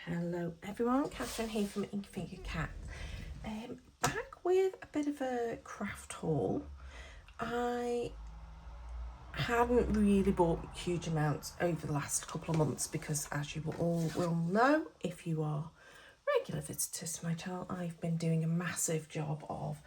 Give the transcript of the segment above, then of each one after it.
Hello everyone, Catherine here from Inky Finger Cat. Back with a bit of a craft haul. I haven't really bought huge amounts over the last couple of months because, as you all will know, if you are regular visitors to my channel, I've been doing a massive job of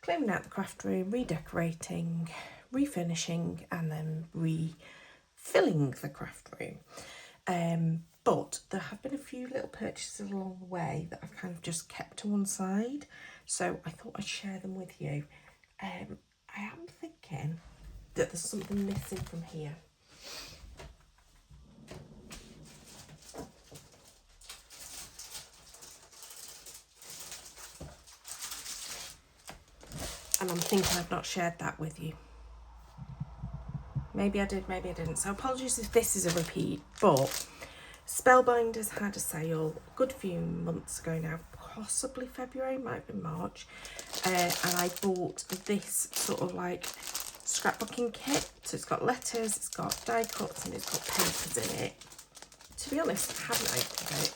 clearing out the craft room, redecorating, refinishing and then refilling the craft room. But there have been a few little purchases along the way that I've kind of just kept to one side, so I thought I'd share them with you. I am thinking that there's something missing from here. And I'm thinking I've not shared that with you. Maybe I did, maybe I didn't. So apologies if this is a repeat, but Spellbinders had a sale a good few months ago now, possibly February, might have been March, and I bought this sort of like scrapbooking kit. So it's got letters, it's got die cuts and it's got papers in it. To be honest, I haven't opened it,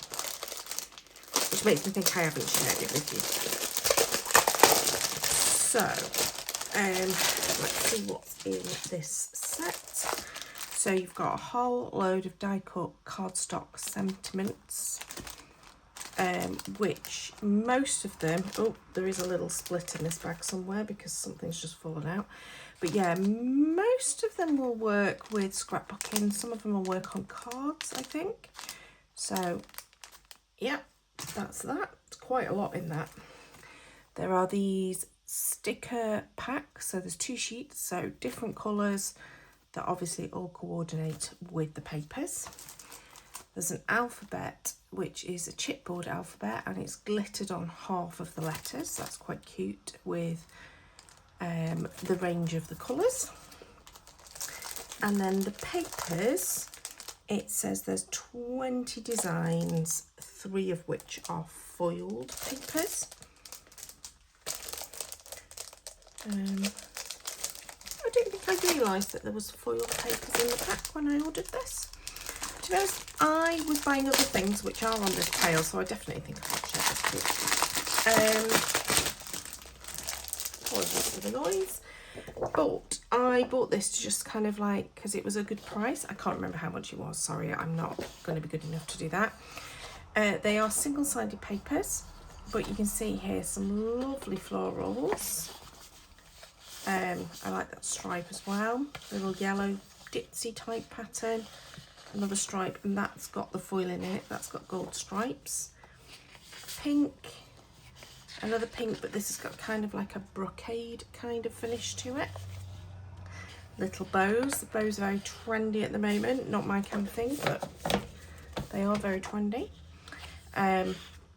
which makes me think I haven't shared it with you. So, let's see what's in this set. So you've got a whole load of die cut cardstock sentiments, which most of them, oh, there is a little split in this bag somewhere because something's just fallen out. But yeah, most of them will work with scrapbooking. Some of them will work on cards, I think. So yeah, that's that. It's quite a lot in that. There are these sticker packs. So there's 2 sheets, so different colours, that obviously all coordinate with the papers. There's an alphabet, which is a chipboard alphabet, and it's glittered on half of the letters. That's quite cute with the range of the colours. And then the papers, it says there's 20 designs, 3 of which are foiled papers. I don't think I realised that there was foiled papers in the pack when I ordered this. To be honest, I was buying other things which are on this tail, so I definitely think I should share this with you. Apologies for the noise. But I bought this to just kind of like, because it was a good price. I can't remember how much it was, sorry, I'm not going to be good enough to do that. They are single-sided papers, but you can see here some lovely florals. I like that stripe as well, little yellow ditzy type pattern, another stripe, and that's got the foiling in it, that's got gold stripes. Pink, another pink, but this has got kind of like a brocade kind of finish to it. Little bows, the bows are very trendy at the moment, not my kind of thing, but they are very trendy.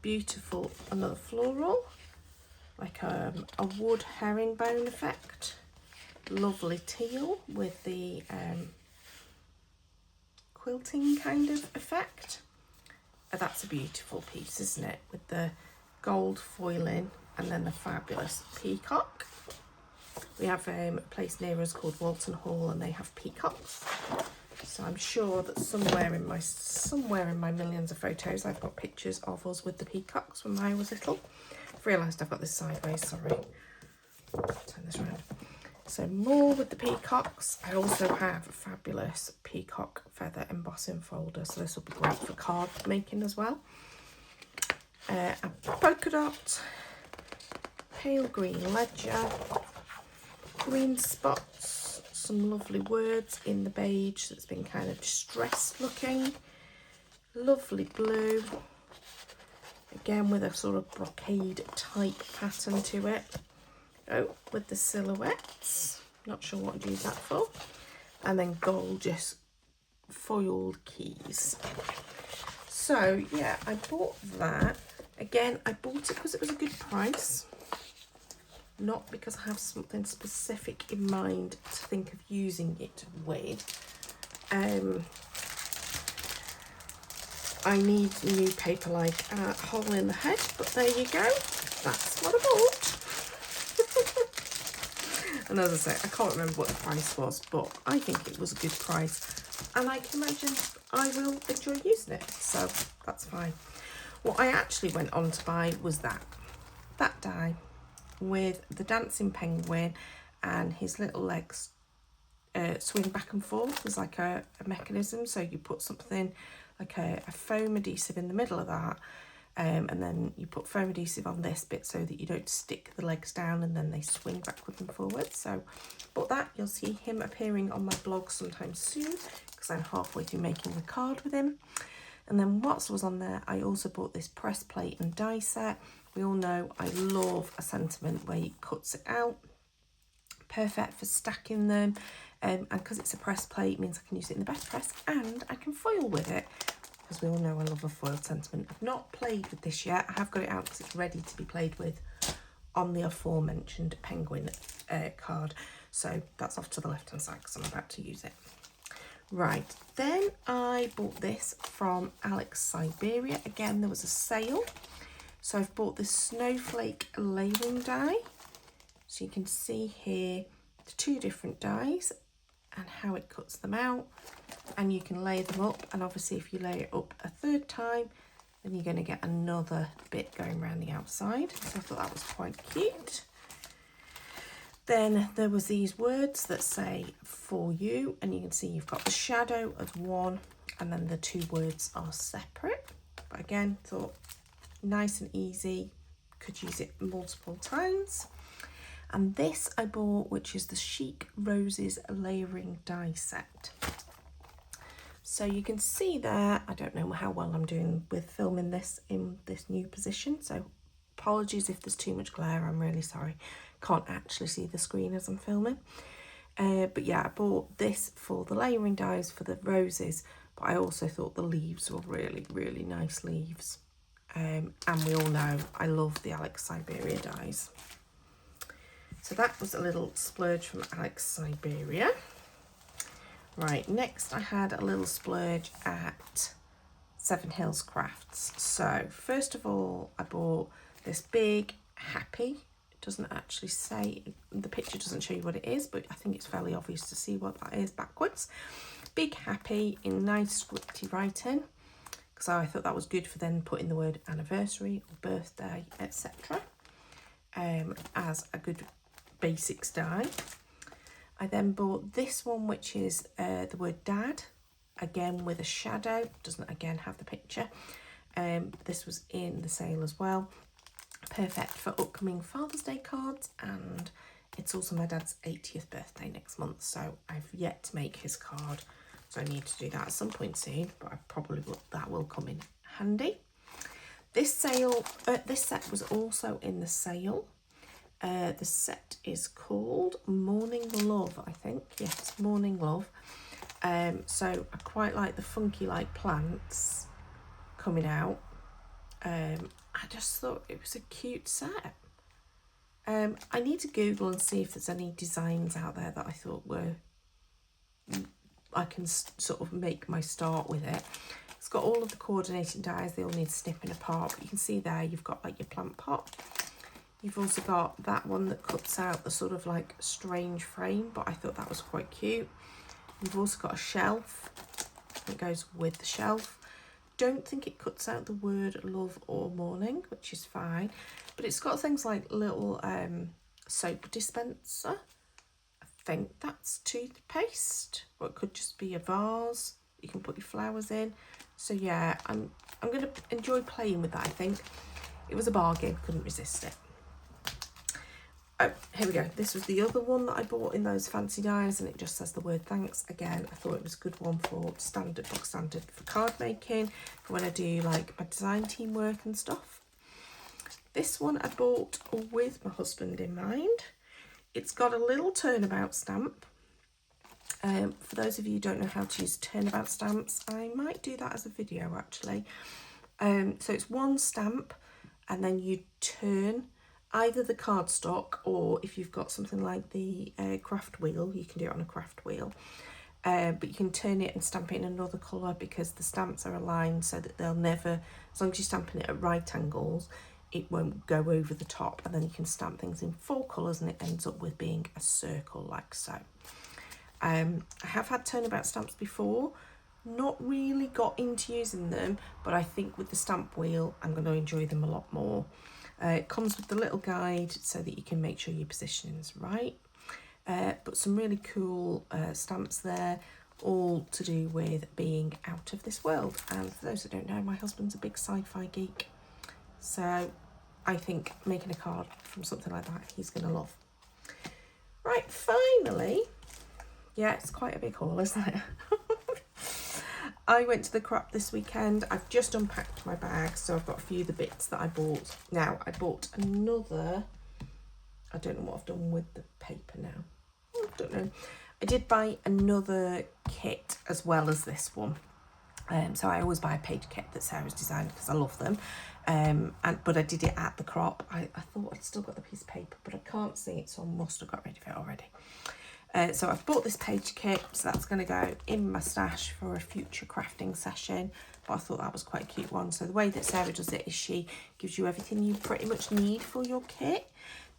Beautiful, another floral, like a wood herringbone effect. Lovely teal with the quilting kind of effect. That's a beautiful piece, isn't it? With the gold foiling and then the fabulous peacock. We have a place near us called Walton Hall and they have peacocks. So I'm sure that somewhere in my millions of photos I've got pictures of us with the peacocks when I was little. I've realised I've got this sideways, sorry. Turn this around. So more with the peacocks. I also have a fabulous peacock feather embossing folder, so this will be great for card making as well. A polka dot, pale green ledger, green spots, some lovely words in the beige that's been kind of distressed looking, lovely blue, again with a sort of brocade type pattern to it. Oh, with the silhouettes, not sure what I'd use that for. And then gorgeous foiled keys. So yeah, I bought that. Again, I bought it because it was a good price, not because I have something specific in mind to think of using it with. I need new paper like hole in the head, but there you go. That's what I bought. And as I say, I can't remember what the price was, but I think it was a good price. And I can imagine I will enjoy using it, so that's fine. What I actually went on to buy was that die with the dancing penguin and his little legs swing back and forth. There's like a mechanism, so you put something like a foam adhesive in the middle of that, and then you put foam adhesive on this bit so that you don't stick the legs down and then they swing backwards and forwards. So bought that. You'll see him appearing on my blog sometime soon because I'm halfway through making the card with him. And then what was on there, I also bought this press plate and die set. We all know I love a sentiment where he cuts it out. Perfect for stacking them, and because it's a press plate, it means I can use it in the best press and I can foil with it, because we all know I love a foiled sentiment. I've not played with this yet. I have got it out because it's ready to be played with on the aforementioned penguin card. So that's off to the left hand side because I'm about to use it. Right, then I bought this from Alex Siberia. Again, there was a sale. So I've bought this snowflake layering die. So you can see here the two different dies and how it cuts them out, and you can lay them up, and obviously if you lay it up a third time then you're going to get another bit going around the outside. So I thought that was quite cute. Then there was these words that say for you, and you can see you've got the shadow as one and then the two words are separate. But again, thought nice and easy, could use it multiple times. And this I bought, which is the Chic Roses layering die set. So you can see there, I don't know how well I'm doing with filming this in this new position, so apologies if there's too much glare, I'm really sorry. Can't actually see the screen as I'm filming. But yeah, I bought this for the layering dies for the roses, but I also thought the leaves were really, really nice leaves. And we all know I love the Alex Siberia dies. So that was a little splurge from Alex Siberia. Right, next I had a little splurge at Seven Hills Crafts. So first of all, I bought this big happy. It doesn't actually say, the picture doesn't show you what it is, but I think it's fairly obvious to see what that is backwards. Big happy in nice scripty writing, because I thought that was good for then putting the word anniversary or birthday, etc. As a good basics die. I then bought this one, which is the word dad, again with a shadow, doesn't again have the picture. This was in the sale as well. Perfect for upcoming Father's Day cards, and it's also my dad's 80th birthday next month, so I've yet to make his card, so I need to do that at some point soon, but I probably will, that will come in handy. This set was also in the sale. The set is called Morning Love, I think. Yes, Morning Love. So I quite like the funky like plants coming out. I just thought it was a cute set. I need to Google and see if there's any designs out there that I thought were, I can sort of make my start with it. It's got all of the coordinating dies, they all need snipping apart, but you can see there you've got like your plant pot. You've also got that one that cuts out the sort of like strange frame, but I thought that was quite cute. You've also got a shelf that goes with the shelf. Don't think it cuts out the word love or morning, which is fine, but it's got things like little soap dispenser. I think that's toothpaste, or it could just be a vase you can put your flowers in. So yeah, I'm gonna enjoy playing with that. I think it was a bargain, couldn't resist it. Oh, here we go. This was the other one that I bought in those fancy dies, and it just says the word thanks. Again, I thought it was a good one for standard, box standard for card making, for when I do like my design team work and stuff. This one I bought with my husband in mind. It's got a little turnabout stamp. For those of you who don't know how to use turnabout stamps, I might do that as a video actually. So it's one stamp, and then you turn either the cardstock, or if you've got something like the craft wheel, you can do it on a craft wheel. But you can turn it and stamp it in another colour, because the stamps are aligned so that they'll never, as long as you're stamping it at right angles, it won't go over the top, and then you can stamp things in 4 colours and it ends up with being a circle like so. I have had turnabout stamps before, Not really got into using them, but I think with the stamp wheel I'm going to enjoy them a lot more. It comes with the little guide so that you can make sure your positioning's right. But some really cool stamps there, all to do with being out of this world. And for those that don't know, my husband's a big sci-fi geek, so I think making a card from something like that he's going to love. Right, finally, yeah, it's quite a big haul, isn't it? I went to the Crop this weekend. I've just unpacked my bag, so I've got a few of the bits that I bought. Now, I bought another, I don't know what I've done with the paper now. I don't know. I did buy another kit as well as this one. So I always buy a page kit that Sarah's designed because I love them. But I did it at the Crop. I thought I'd still got the piece of paper, but I can't see it, so I must have got rid of it already. So I've bought this page kit, so that's going to go in my stash for a future crafting session. But I thought that was quite a cute one. So the way that Sarah does it is she gives you everything you pretty much need for your kit.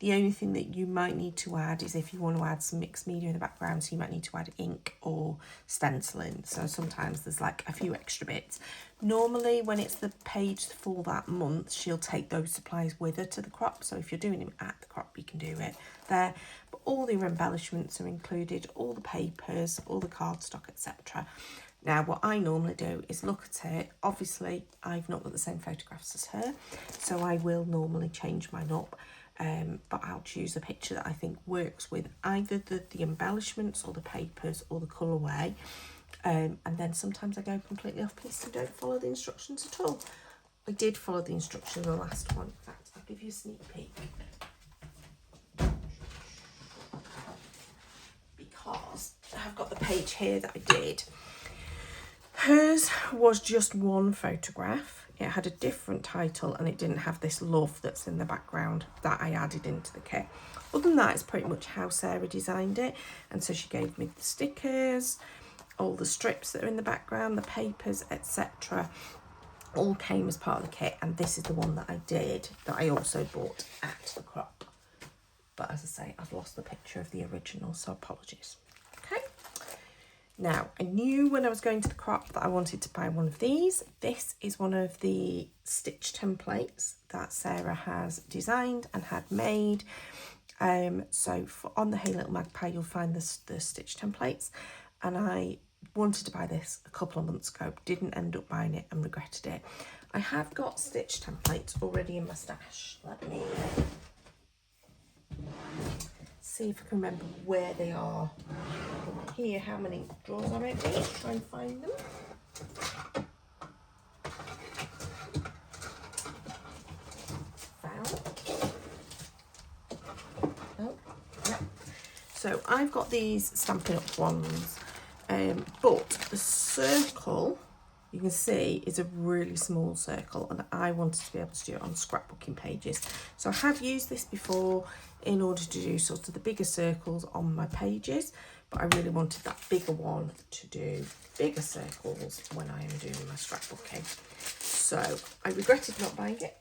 The only thing that you might need to add is if you want to add some mixed media in the background, so you might need to add ink or stenciling. So sometimes there's like a few extra bits. Normally when it's the page for that month, she'll take those supplies with her to the Crop. So if you're doing them at the Crop, you can do it there. But all your embellishments are included, all the papers, all the cardstock, etc. Now, what I normally do is look at it. Obviously, I've not got the same photographs as her, so I will normally change mine up. But I'll choose a picture that I think works with either the embellishments or the papers or the colourway. And then sometimes I go completely off piste and don't follow the instructions at all. I did follow the instructions on the last one. In fact, I'll give you a sneak peek. Because I've got the page here that I did. Hers was just one photograph. It had a different title and it didn't have this love that's in the background that I added into the kit. Other than that, it's pretty much how Sarah designed it. And so she gave me the stickers, all the strips that are in the background, the papers, etc. All came as part of the kit. And this is the one that I did that I also bought at the Crop. But as I say, I've lost the picture of the original, so apologies. Okay. Now, I knew when I was going to the Crop that I wanted to buy one of these. This is one of the stitch templates that Sarah has designed and had made. So on the Hey Little Magpie, you'll find the stitch templates. And I wanted to buy this a couple of months ago, didn't end up buying it and regretted it. I have got stitch templates already in my stash. Let me see if I can remember where they are. Here, how many drawers I'm opening, try and find them. Found. Oh, yeah. So I've got these Stampin' Up ones, but the circle, you can see, is a really small circle, and I wanted to be able to do it on scrapbooking pages. So I have used this before in order to do sort of the bigger circles on my pages, but I really wanted that bigger one to do bigger circles when I am doing my scrapbooking. So I regretted not buying it.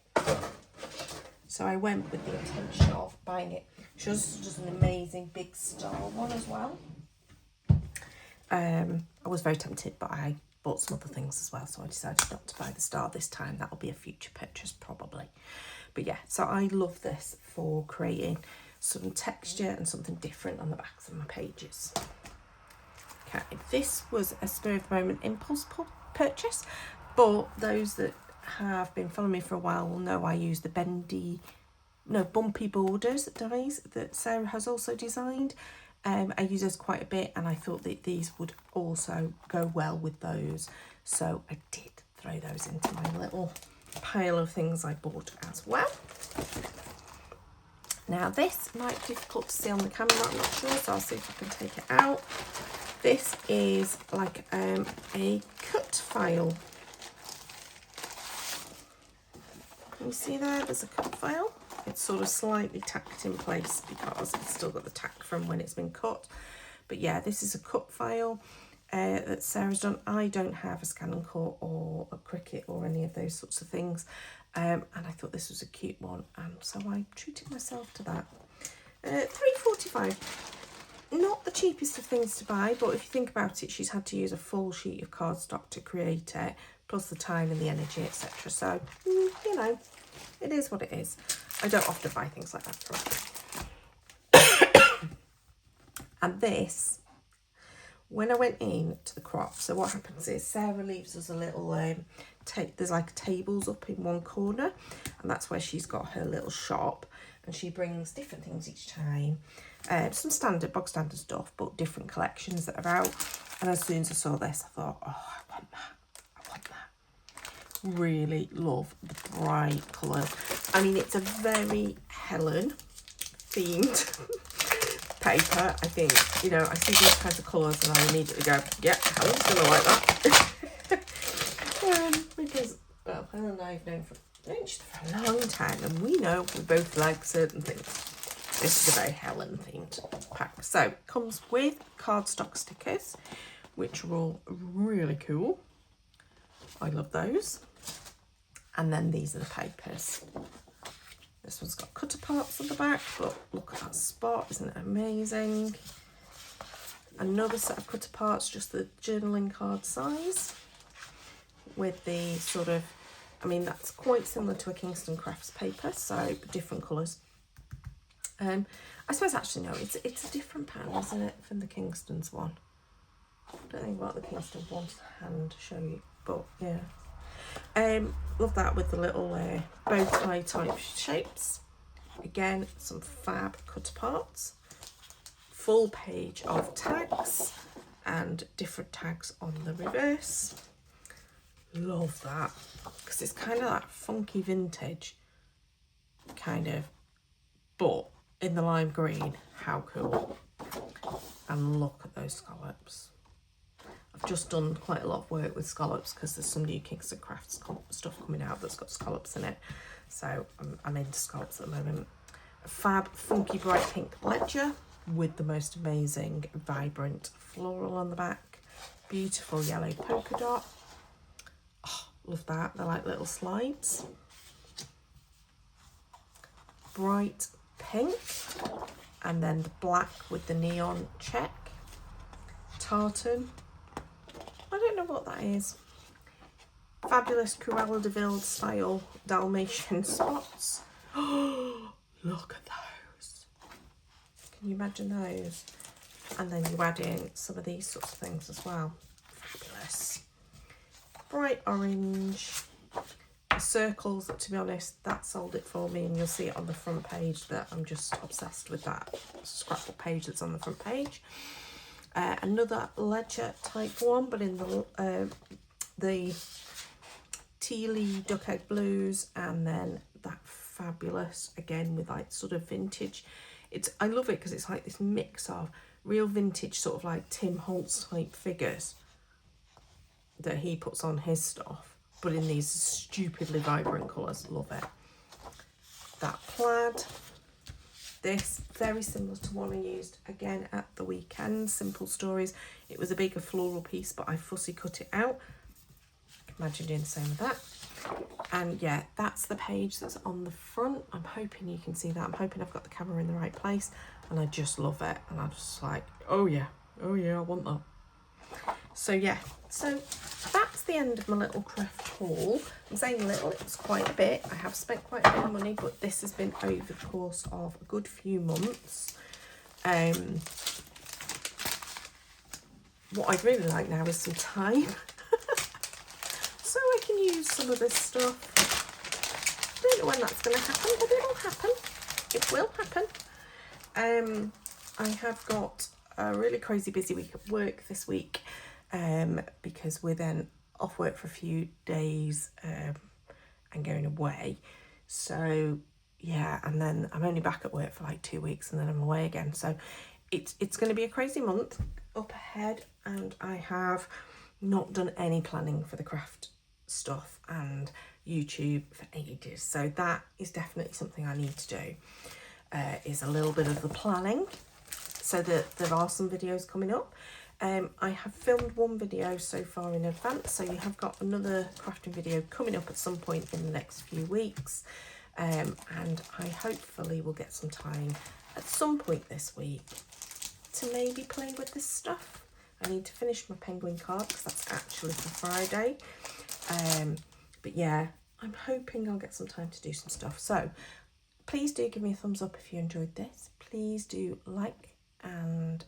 So I went with the intention of buying it. She also does an amazing big star one as well. I was very tempted, but I bought some other things as well, so I decided not to buy the star this time. That'll be a future purchase probably. But yeah, so I love this for creating some texture and something different on the backs of my pages. Okay, this was a spur of the moment impulse purchase, but those that have been following me for a while will know I use the bumpy borders dies that Sarah has also designed. I use those quite a bit, and I thought that these would also go well with those, so I did throw those into my little pile of things I bought as well. Now this might be difficult to see on the camera, I'm not sure, so I'll see if I can take it out. This is like a cut file. Can you see there? There's a cut file. It's sort of slightly tacked in place because it's still got the tack from when it's been cut. But yeah, this is a cut file that Sarah's done. I don't have a Scan and Cut or a Cricut or any of those sorts of things. And I thought this was a cute one, and so I treated myself to that. £3.45. not the cheapest of things to buy, but if you think about it, she's had to use a full sheet of cardstock to create it, plus the time and the energy, etc. So, you know, it is what it is. I don't often buy things like that for her. And this, when I went in to the crop, so what happens is Sarah leaves us a little, there's like tables up in one corner, and that's where she's got her little shop, and she brings different things each time. Some standard, bog standard stuff, but different collections that are out. And as soon as I saw this, I thought, oh, I want that. I want that. Really love the bright colours. I mean, it's a very Helen themed paper. I think, you know, I see these kinds of colours and I immediately go, yeah, Helen's going to like that. Because, well, Helen and I have known for a long time, and we know we both like certain things. This is a very Helen themed pack. So it comes with cardstock stickers, which are all really cool. I love those. And then these are the papers. This one's got cutter parts on the back, but look at that spot, isn't it amazing? Another set of cutter parts, just the journaling card size, with the sort of, I mean, that's quite similar to a Kingston Crafts paper, so different colours. I suppose actually no, it's a different pattern, isn't it, from the Kingston's one? I don't think about the Kingston one to hand show you, but yeah. Love that with the little bow tie type shapes. Again, some fab cutter parts. Full page of tags and different tags on the reverse. Love that, because it's kind of that funky vintage kind of, but in the lime green. How cool. And look at those scallops. I've just done quite a lot of work with scallops because there's some new Kingston Crafts stuff coming out that's got scallops in it, so I'm into scallops at the moment. A fab funky bright pink ledger with the most amazing vibrant floral on the back. Beautiful yellow polka dot. Oh, love that. They're like little slides. Bright pink, and then the black with the neon check. Tartan. I don't know what that is. Fabulous Cruella de Vil style Dalmatian spots. Oh, look at those. Can you imagine those? And then you add in some of these sorts of things as well. Fabulous. Bright orange. The circles, to be honest, that sold it for me, and you'll see it on the front page that I'm just obsessed with that scrapbook page that's on the front page. Another ledger type one, but in the tealy duck egg blues, and then that fabulous, again with like sort of vintage. I love it because it's like this mix of real vintage, sort of like Tim Holtz type figures that he puts on his stuff, but in these stupidly vibrant colours. Love it. That plaid. This, very similar to one I used again at the weekend, Simple Stories. It was a bigger floral piece, but I fussy cut it out. Imagine doing the same with that. And yeah, that's the page that's on the front. I'm hoping you can see that. I'm hoping I've got the camera in the right place, and I just love it. And I'm just like, oh yeah, I want that. So yeah, so that's the end of my little craft haul. I'm saying little, it was quite a bit. I have spent quite a bit of money, but this has been over the course of a good few months. What I'd really like now is some time. So I can use some of this stuff. I don't know when that's going to happen, but it will happen. It will happen. I have got a really crazy busy week at work this week, because we're then off work for a few days and going away. So yeah, and then I'm only back at work for like 2 weeks, and then I'm away again. So it's going to be a crazy month up ahead, and I have not done any planning for the craft stuff and YouTube for ages. So that is definitely something I need to do, is a little bit of the planning, so that there are some videos coming up. I have filmed one video so far in advance, so you have got another crafting video coming up at some point in the next few weeks, and I hopefully will get some time at some point this week to maybe play with this stuff. I need to finish my penguin card because that's actually for Friday. But yeah, I'm hoping I'll get some time to do some stuff. So please do give me a thumbs up if you enjoyed this. Please do like, and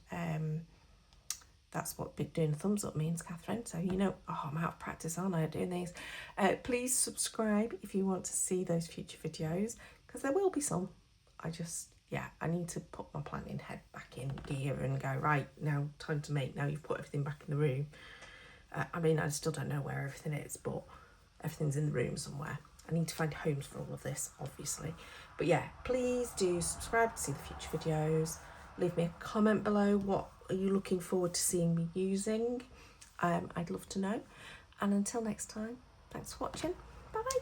that's what doing a thumbs up means, Catherine. So you know, oh, I'm out of practice, aren't I, at doing these? Please subscribe if you want to see those future videos, because there will be some. I need to put my planning head back in gear and go, right, now time to make. Now you've put everything back in the room. I mean, I still don't know where everything is, but everything's in the room somewhere. I need to find homes for all of this, obviously. But yeah, please do subscribe to see the future videos. Leave me a comment below. What are you looking forward to seeing me using? I'd love to know. And until next time, thanks for watching. Bye-bye.